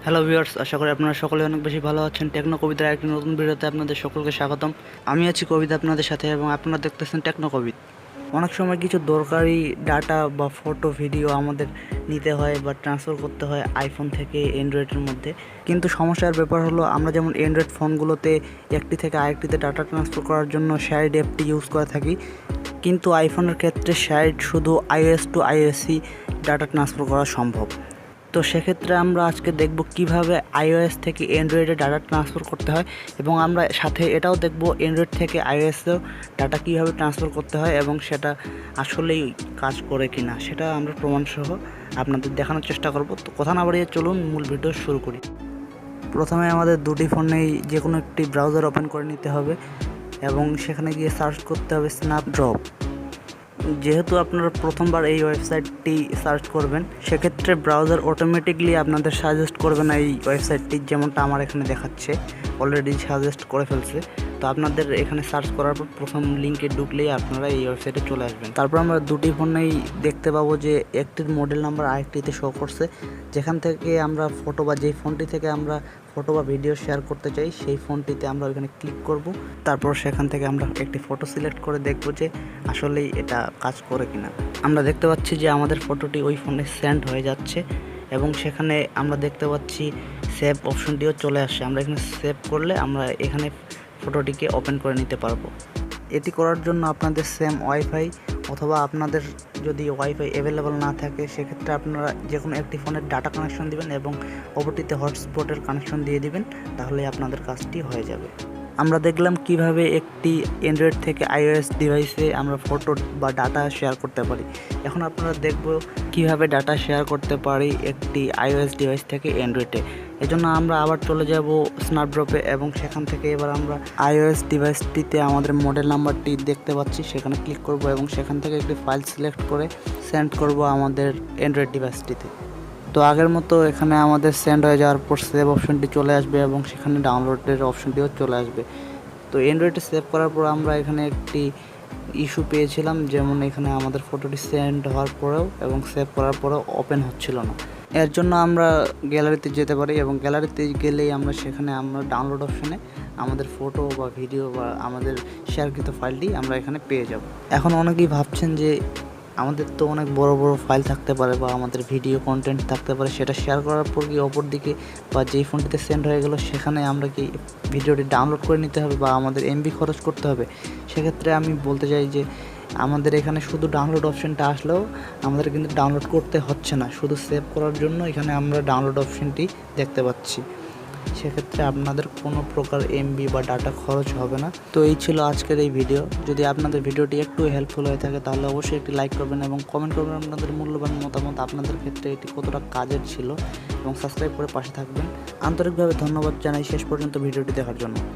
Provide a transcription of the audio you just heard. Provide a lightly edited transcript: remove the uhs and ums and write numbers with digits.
Hello viewers, আশা করি আপনারা সকলে অনেক বেশি ভালো আছেন। টেকনো কবিতার একটি নতুন ভিডিওতে আপনাদের সকলকে স্বাগতম। আমি আছি কবিতা আপনাদের সাথে এবং আপনারা দেখতেছেন টেকনো কবিত। অনেক সময় কিছু দরকারি ডাটা বা ফটো ভিডিও আমাদের নিতে হয় বা ট্রান্সফার করতে হয় আইফোন থেকে অ্যান্ড্রয়েডের মধ্যে। কিন্তু সমস্যার ব্যাপার হলো, আমরা যেমন অ্যান্ড্রয়েড ফোনগুলোতে একটি থেকে আরেকটিতে ডাটা ট্রান্সফার করার জন্য শেয়ার্ড অ্যাপটি ইউজ করে থাকি, কিন্তু আইফোনের ক্ষেত্রে শেয়ার্ড শুধু iOS টু iOS-ই ডাটা ট্রান্সফার করা সম্ভব। তো সেক্ষেত্রে আমরা আজকে দেখব কিভাবে iOS থেকে অ্যান্ড্রয়েডে ডাটা ট্রান্সফার করতে হয়, এবং আমরা সাথে এটাও দেখব অ্যান্ড্রয়েড থেকে iOS-এও ডাটা কীভাবে ট্রান্সফার করতে হয় এবং সেটা আসলেই কাজ করে কি না সেটা আমরা প্রমাণসহ আপনাদের দেখানোর চেষ্টা করব। তো কথা না বাড়িয়ে চলুন মূল ভিডিও শুরু করি। প্রথমে আমাদের দুটি ফোনেই যে কোনো একটি ব্রাউজার ওপেন করে নিতে হবে এবং সেখানে গিয়ে সার্চ করতে হবে স্ন্যাপড্রপ। যেহেতু আপনারা প্রথমবার এই ওয়েবসাইটটি সার্চ করবেন, সেক্ষেত্রে ব্রাউজার অটোমেটিকলি আপনাদের সাজেস্ট করবে না এই ওয়েবসাইটটি, যেমনটা আমার এখানে দেখাচ্ছে অলরেডি সাজেস্ট করে ফেলছে। তো আপনাদের এখানে সার্চ করার পর প্রথম লিঙ্কে ঢুকলেই আপনারা এই ওয়েবসাইটে চলে আসবেন। তারপর আমরা দুটি ফোনেই দেখতে পাবো যে একটির মডেল নাম্বার আরেকটিতে শো করছে। যেখান থেকে আমরা ফটো বা যেই ফোনটি থেকে আমরা ফটো বা ভিডিও শেয়ার করতে চাই সেই ফোনটিতে আমরা ওইখানে ক্লিক করব। তারপর সেখান থেকে আমরা একটি ফটো সিলেক্ট করে দেখব যে আসলেই এটা কাজ করে কিনা। আমরা দেখতে পাচ্ছি যে আমাদের ফটোটি ওই ফোনে সেন্ড হয়ে যাচ্ছে এবং সেখানে আমরা দেখতে পাচ্ছি সেভ অপশনটিও চলে আসছে। আমরা এখানে সেভ করলে আমরা এখানে ফটোটিকে ওপেন করে নিতে পারবো। এটি করার জন্য আপনাদের সেম ওয়াইফাই অথবা আপনাদের যদি ওয়াইফাই অ্যাভেলেবল না থাকে, সেক্ষেত্রে আপনারা যে কোনো একটি ফোনের ডাটা কানেকশন দিবেন এবং অপরটিতে হটস্পটের কানেকশন দিয়ে দিবেন, তাহলে আপনাদের কাজটি হয়ে যাবে। আমরা দেখলাম কিভাবে একটি অ্যান্ড্রয়েড থেকে iOS ডিভাইসে আমরা ফটো বা ডাটা শেয়ার করতে পারি। এখন আপনারা দেখব কিভাবে ডাটা শেয়ার করতে পারি একটি iOS ডিভাইস থেকে অ্যান্ড্রয়েডে। এজন্য আমরা আবার চলে যাব স্ন্যাপড্রপে এবং সেখান থেকে এবার আমরা iOS ডিভাইসটিতে আমাদের মডেল নাম্বারটি দেখতে পাচ্ছি, সেখানে ক্লিক করব এবং সেখান থেকে একটি ফাইল সিলেক্ট করে সেন্ড করব আমাদের অ্যান্ড্রয়েড ডিভাইসটিতে। তো আগের মতো এখানে আমাদের সেন্ড হয়ে যাওয়ার পর সেভ অপশনটি চলে আসবে এবং সেখানে ডাউনলোডের অপশনটিও চলে আসবে। তো অ্যান্ড্রয়েডে সেভ করার পর আমরা এখানে একটি ইস্যু পেয়েছিলাম, যেমন এখানে আমাদের ফটোটি সেন্ড হওয়ার পরেও এবং সেভ করার পরেও ওপেন হচ্ছিল না। এর জন্য আমরা গ্যালারিতে যেতে পারি এবং গ্যালারিতে গেলেই আমরা সেখানে আমরা ডাউনলোড অপশনে আমাদের ফটো বা ভিডিও বা আমাদের শেয়ারকৃত ফাইলটি আমরা এখানে পেয়ে যাব। এখন অনেকেই ভাবছেন যে আমাদের তো অনেক বড় বড় ফাইল থাকতে পারে বা আমাদের ভিডিও কন্টেন্ট থাকতে পারে, সেটা শেয়ার করার পর কি অপর দিকে বা যেই ফোনটিতে সেন্ড হয়ে গেল সেখানে আমরা কি ভিডিওটি ডাউনলোড করে নিতে হবে বা আমাদের এমবি খরচ করতে হবে? সেক্ষেত্রে আমি বলতে চাই যে আমাদের এখানে শুধু ডাউনলোড অপশনটা আসলেও আমাদের কিন্তু ডাউনলোড করতে হচ্ছে না, শুধু সেভ করার জন্য এখানে আমরা ডাউনলোড অপশনটি দেখতে পাচ্ছি। সেক্ষেত্রে আপনাদের কোনো প্রকার এমবি বা ডাটা খরচ হবে না। তো এই ছিল আজকের এই ভিডিও। যদি আপনাদের ভিডিওটি একটু হেল্পফুল হয়ে থাকে তাহলে অবশ্যই একটি লাইক করবেন এবং কমেন্ট করবেন আপনাদের মূল্যবান মতামত, আপনাদের ক্ষেত্রে এটি কতটা কাজের ছিল, এবং সাবস্ক্রাইব করে পাশে থাকবেন। আন্তরিকভাবে ধন্যবাদ জানাই শেষ পর্যন্ত ভিডিওটি দেখার জন্য।